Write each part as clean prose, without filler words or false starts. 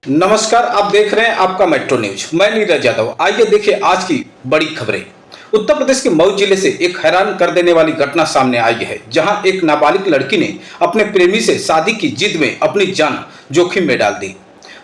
नमस्कार, आप देख रहे हैं आपका मेट्रो न्यूज। मैं नीरज यादव। आइए देखिए आज की बड़ी खबरें। उत्तर प्रदेश के मऊ जिले से एक हैरान कर देने वाली घटना सामने आई है, जहां एक नाबालिग लड़की ने अपने प्रेमी से शादी की जिद में अपनी जान जोखिम में डाल दी।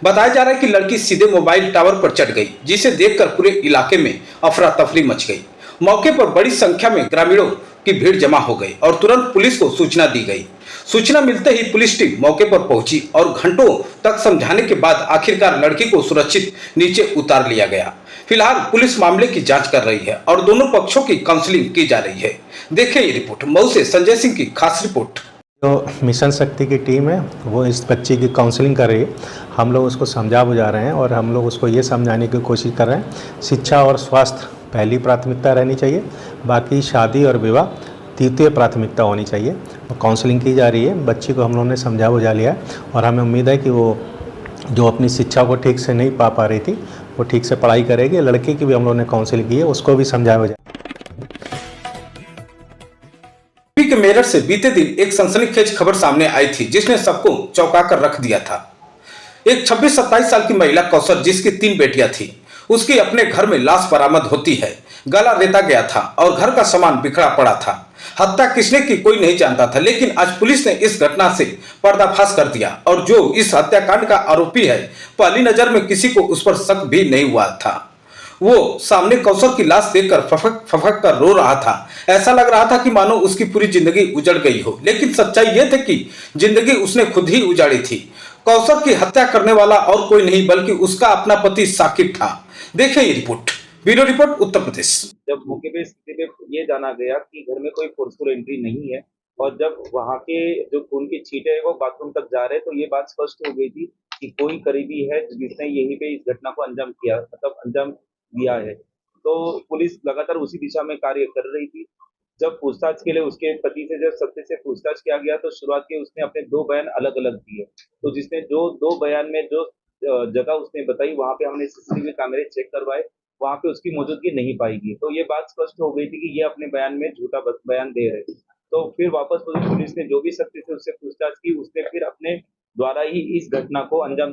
बताया जा रहा है कि लड़की सीधे मोबाइल टावर पर चढ़ गई, जिसे देखकर पूरे इलाके में अफरा तफरी मच गई। मौके पर बड़ी संख्या में ग्रामीणों की भीड़ जमा हो गई और तुरंत पुलिस को सूचना दी गई। सूचना मिलते ही पुलिस टीम मौके पर पहुंची और घंटों तक समझाने के बाद आखिरकार लड़की को सुरक्षित नीचे उतार लिया गया। फिलहाल पुलिस मामले की जांच कर रही है और दोनों पक्षों की काउंसलिंग की जा रही है। देखें ये रिपोर्ट। मऊ से संजय सिंह की खास रिपोर्ट। जो मिशन शक्ति की टीम है वो इस बच्ची की काउंसलिंग कर रही है। हम लोग उसको समझा बुझा रहे हैं और हम लोग उसको ये समझाने की कोशिश कर रहे हैं शिक्षा और स्वास्थ्य पहली प्राथमिकता रहनी चाहिए, बाकी शादी और विवाह तृतीय प्राथमिकता होनी चाहिए। और काउंसलिंग की जा रही है। बच्ची को हम लोगों ने समझा बुझा लिया और हमें उम्मीद है कि वो जो अपनी शिक्षा को ठीक से नहीं पा रही थी वो ठीक से पढ़ाई करेगी। लड़के की भी हम लोगों ने काउंसलिंग की है, उसको भी समझा बुझा। यूपी के मेरठ से बीते दिन एक सनसनीखेज खबर सामने आई थी, जिसने सबको चौंका कर रख दिया था। एक 26-27 साल की महिला कौसर, जिसकी 3 बेटियां थी, उसकी अपने घर में लाश बरामद होती है। गला रेता गया था और घर का सामान बिखरा पड़ा था। हत्या किसने की कोई नहीं जानता था, लेकिन आज पुलिस ने इस घटना से पर्दाफाश कर दिया और जो इस हत्याकांड का आरोपी है, पहली नजर में किसी को उस पर शक भी नहीं हुआ था। वो सामने कौसर की लाश देखकर फफक फफक कर रो रहा था। ऐसा लग रहा था कि मानो उसकी पूरी जिंदगी उजड़ गई हो, लेकिन सच्चाई यह थी कि जिंदगी उसने खुद ही उजाड़ी थी। कौसर की हत्या करने वाला और कोई नहीं बल्कि उसका अपना पति साकिब था। देखें ये report. Bureau report, Uttar Pradesh. जब मौके पे स्थिति में ये जाना गया कि घर में कोई फोर्सफुल एंट्री नहीं है और जब वहाँ के जो खून की छींटे है वो बाथरूम तक जा रहे, तो ये बात स्पष्ट हो गई थी कि कोई करीबी है जिसने यहीं पे इस घटना को अंजाम किया, मतलब अंजाम दिया है। तो पुलिस लगातार उसी दिशा में कार्य कर रही थी। जब पूछताछ के लिए उसके पति से जब सत्य से पूछताछ किया गया तो शुरुआत के उसने अपने 2 बयान अलग अलग दिए। तो जिसने जो 2 बयान में जो जगह उसने बताई, वहां पे हमने सीसीटीवी कैमरे चेक करवाए, वहां पे उसकी मौजूदगी नहीं पाएगी। तो ये बात स्पष्ट हो गई थी कि ये अपने बयान में झूठा बयान दे रहे थे। तो फिर वापस पुलिस ने जो भी सख्ती से उससे पूछताछ की, उसने फिर अपने द्वारा ही इस घटना को अंजाम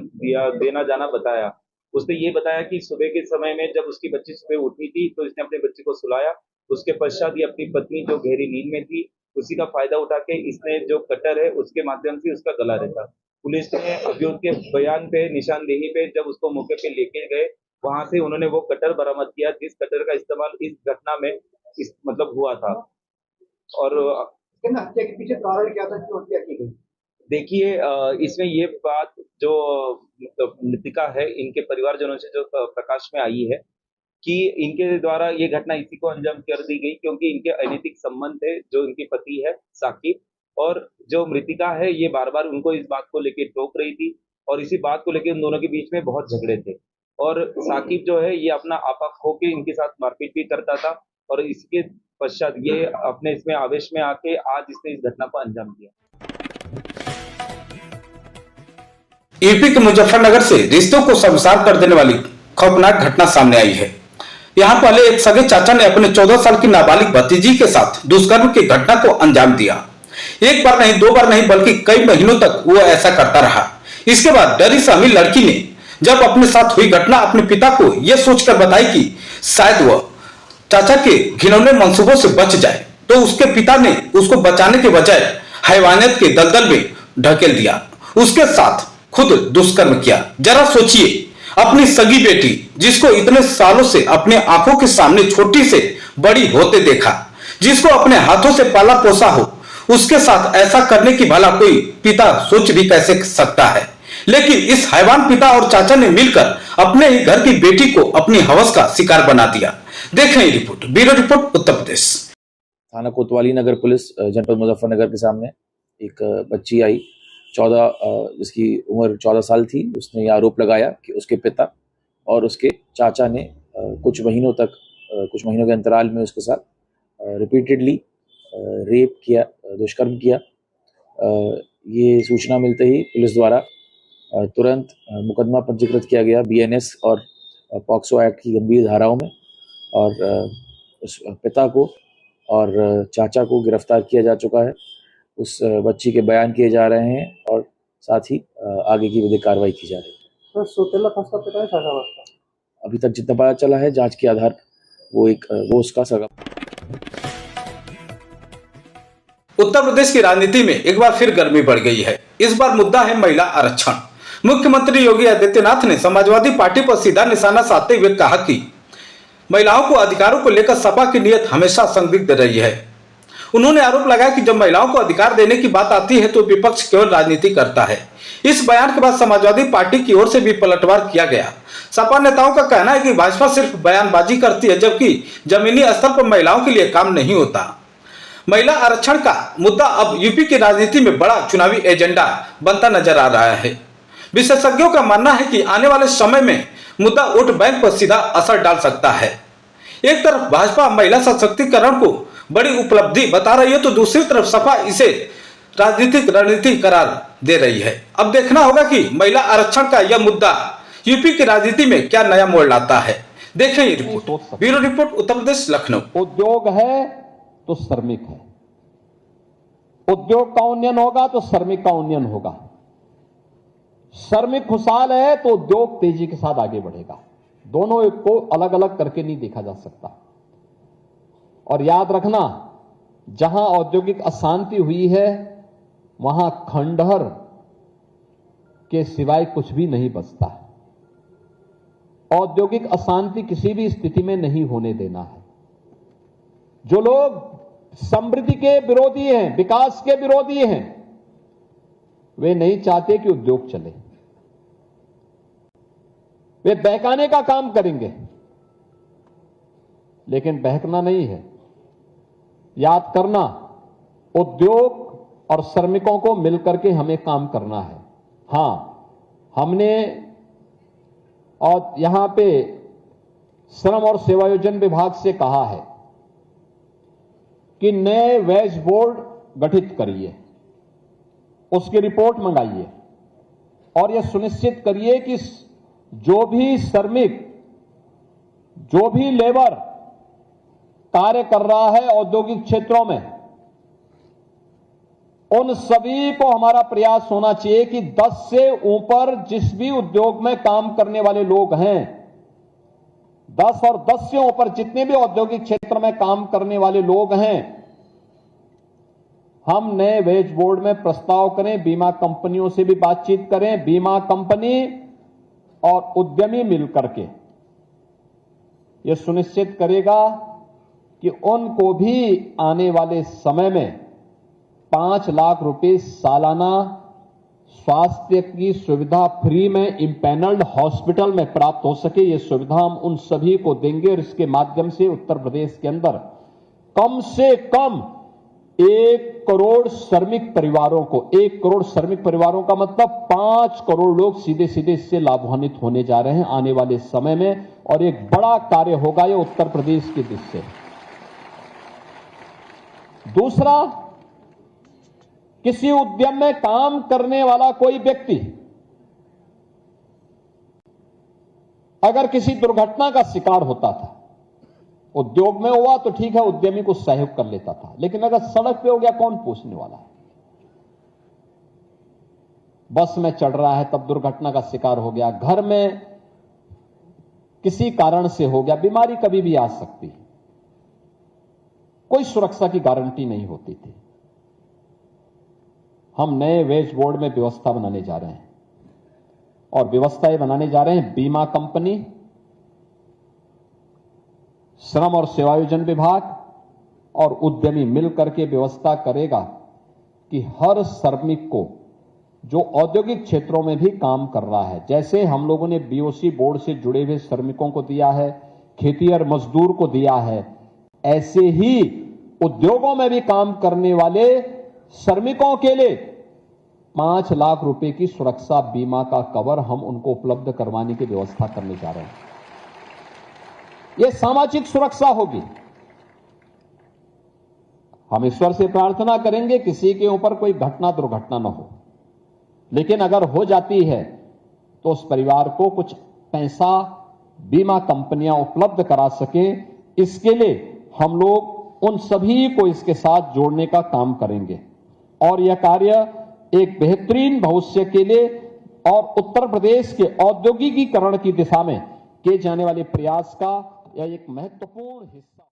देना जाना बताया। उसने ये बताया कि सुबह के समय में जब उसकी बच्ची सुबह उठी थी तो इसने अपने बच्चे को सुलाया। उसके पश्चात ये अपनी पत्नी जो गहरी नींद में थी उसी का फायदा उठा के इसने जो कटर है उसके माध्यम से उसका गला रेता। पुलिस ने अभियुक्त के बयान पे निशानदेही पे जब उसको मौके पे लेके गए, वहां से उन्होंने वो कटर बरामद किया जिस कटर का इस्तेमाल इस घटना में मतलब हुआ था। और हत्या के पीछे कारण क्या था, क्यों हत्या की गई? देखिए, इसमें ये बात जो मतलब मृतिका है इनके परिवारजनों से जो प्रकाश में आई है कि इनके द्वारा ये घटना इसी को अंजाम कर दी गई क्योंकि इनके अनैतिक संबंध थे। जो इनके पति है साकिब और जो मृतिका है, ये बार बार उनको इस बात को लेकर टोक रही थी और इसी बात को लेकर उन दोनों के बीच में बहुत झगड़े थे। और साकिब जो है ये अपना आपा खो के इनके साथ मारपीट भी करता था और इसके पश्चात ये अपने इसमें आवेश में आके आज इसने इस घटना को अंजाम दिया। यूपी के मुजफ्फरनगर से रिश्तों को शर्मसार कर देने वाली खौफनाक घटना सामने आई है। यहाँ पहले एक सगे चाचा ने अपने 14 साल की नाबालिग भतीजी के साथ दुष्कर्म की घटना को अंजाम दिया। एक बार नहीं, 2 बार नहीं, बल्कि कई महीनों तक वो ऐसा करता रहा। इसके बाद डरी सहमी लड़की ने जब अपने साथ हुई घटना अपने पिता को यह सोचकर बताई कि शायद वह चाचा के घिनौने मंसूबों से बच जाए, तो उसके पिता ने उसको बचाने के बजाय हैवानियत के दलदल में ढकेल दिया, उसके साथ खुद दुष्कर्म किया। जरा सोचिए, अपनी सगी बेटी जिसको इतने सालों से अपने आंखों के सामने छोटी से बड़ी होते देखा, जिसको अपने हाथों से पाला पोसा हो, उसके साथ ऐसा करने की भला कोई पिता सोच भी कैसे सकता है। लेकिन इस हैवान पिता और चाचा ने मिलकर अपने ही घर की बेटी को अपनी हवस का शिकार बना दिया। देखें ये report. Bureau report, Uttar Pradesh. थाना कोतवाली नगर पुलिस जनपद मुजफ्फरनगर के सामने एक बच्ची आई 14 जिसकी उम्र 14 साल थी। उसने ये आरोप लगाया कि उसके पिता और उसके चाचा ने कुछ महीनों के अंतराल में उसके साथ रिपीटेडली रेप किया, दुष्कर्म किया। ये सूचना मिलते ही पुलिस द्वारा तुरंत मुकदमा पंजीकृत किया गया बीएनएस और पॉक्सो एक्ट की गंभीर धाराओं में और उस पिता को और चाचा को गिरफ्तार किया जा चुका है। उस बच्ची के बयान किए जा रहे हैं और साथ ही आगे की विधिक कार्रवाई की जा रही है। सर सौतेला था उसका पिता है सगा वाला? अभी तक जितना पता चला है जांच के आधार वो उसका सगा। उत्तर प्रदेश की राजनीति में एक बार फिर गर्मी बढ़ गई है। इस बार मुद्दा है महिला आरक्षण। मुख्यमंत्री योगी आदित्यनाथ ने समाजवादी पार्टी पर सीधा निशाना साधते हुए कहा कि महिलाओं को अधिकारों को लेकर सपा की नीयत हमेशा संदिग्ध रही है। उन्होंने आरोप लगाया कि जब महिलाओं को अधिकार देने की बात आती है तो विपक्ष केवल राजनीति करता है। इस बयान के बाद समाजवादी पार्टी की ओर से भी पलटवार किया गया। सपा नेताओं का कहना है कि भाजपा सिर्फ बयानबाजी करती है, जबकि जमीनी स्तर पर महिलाओं के लिए काम नहीं होता। महिला आरक्षण का मुद्दा अब यूपी की राजनीति में बड़ा चुनावी एजेंडा बनता नजर आ रहा है। विशेषज्ञों का मानना है कि आने वाले समय में मुद्दा वोट बैंक पर सीधा असर डाल सकता है। एक तरफ भाजपा महिला सशक्तिकरण को बड़ी उपलब्धि बता रही है तो दूसरी तरफ सपा इसे राजनीतिक रणनीति करार दे रही है। अब देखना होगा कि महिला आरक्षण का यह मुद्दा यूपी की राजनीति में क्या नया मोड़ लाता है। देखें ये report. Bureau report, Uttar Pradesh, Lucknow. उद्योग है तो श्रमिक है, उद्योग का उन्नयन होगा तो श्रमिक का उन्नयन होगा। श्रमिक खुशहाल है तो उद्योग तेजी के साथ आगे बढ़ेगा। दोनों को अलग अलग करके नहीं देखा जा सकता। और याद रखना, जहां औद्योगिक अशांति हुई है वहां खंडहर के सिवाय कुछ भी नहीं बचता है। औद्योगिक अशांति किसी भी स्थिति में नहीं होने देना है। जो लोग समृद्धि के विरोधी हैं, विकास के विरोधी हैं, वे नहीं चाहते कि उद्योग चले। वे बहकाने का काम करेंगे, लेकिन बहकना नहीं है। याद करना, उद्योग और श्रमिकों को मिलकर के हमें काम करना है। हां, हमने और यहां पे श्रम और सेवायोजन विभाग से कहा है कि नए वेज बोर्ड गठित करिए, उसकी रिपोर्ट मंगाइए और यह सुनिश्चित करिए कि जो भी श्रमिक, जो भी लेबर कार्य कर रहा है औद्योगिक क्षेत्रों में, उन सभी को हमारा प्रयास होना चाहिए कि 10 से ऊपर जिस भी उद्योग में काम करने वाले लोग हैं, 10 और 10 से ऊपर जितने भी औद्योगिक क्षेत्र में काम करने वाले लोग हैं, हम नए वेज बोर्ड में प्रस्ताव करें। बीमा कंपनियों से भी बातचीत करें। बीमा कंपनी और उद्यमी मिलकर के यह सुनिश्चित करेगा कि उनको भी आने वाले समय में 5 लाख रुपए सालाना स्वास्थ्य की सुविधा फ्री में इम्पैनल्ड हॉस्पिटल में प्राप्त हो सके। ये सुविधा हम उन सभी को देंगे और इसके माध्यम से उत्तर प्रदेश के अंदर कम से कम 1 करोड़ श्रमिक परिवारों को, 1 करोड़ श्रमिक परिवारों का मतलब 5 करोड़ लोग सीधे सीधे इससे लाभान्वित होने जा रहे हैं आने वाले समय में। और एक बड़ा कार्य होगा ये उत्तर प्रदेश की दिशा से। दूसरा, किसी उद्यम में काम करने वाला कोई व्यक्ति अगर किसी दुर्घटना का शिकार होता था, उद्योग में हुआ तो ठीक है, उद्यमी को सहयोग कर लेता था, लेकिन अगर सड़क पे हो गया कौन पूछने वाला है? बस में चढ़ रहा है तब दुर्घटना का शिकार हो गया, घर में किसी कारण से हो गया, बीमारी कभी भी आ सकती है, कोई सुरक्षा की गारंटी नहीं होती थी। हम नए वेज बोर्ड में व्यवस्था बनाने जा रहे हैं और व्यवस्था ये बनाने जा रहे हैं, बीमा कंपनी, श्रम और सेवायोजन विभाग और उद्यमी मिलकर के व्यवस्था करेगा कि हर श्रमिक को जो औद्योगिक क्षेत्रों में भी काम कर रहा है, जैसे हम लोगों ने बीओसी बोर्ड से जुड़े हुए श्रमिकों को दिया है, खेतिहर मजदूर को दिया है, ऐसे ही उद्योगों में भी काम करने वाले श्रमिकों के लिए 5 लाख रुपए की सुरक्षा बीमा का कवर हम उनको उपलब्ध करवाने की व्यवस्था करने जा रहे हैं। यह सामाजिक सुरक्षा होगी। हम ईश्वर से प्रार्थना करेंगे किसी के ऊपर कोई घटना दुर्घटना न हो, लेकिन अगर हो जाती है तो उस परिवार को कुछ पैसा बीमा कंपनियां उपलब्ध करा सके, इसके लिए हम लोग उन सभी को इसके साथ जोड़ने का काम करेंगे और यह कार्य एक बेहतरीन भविष्य के लिए और उत्तर प्रदेश के औद्योगिकीकरण की दिशा में किए जाने वाले प्रयास का यह एक महत्वपूर्ण हिस्सा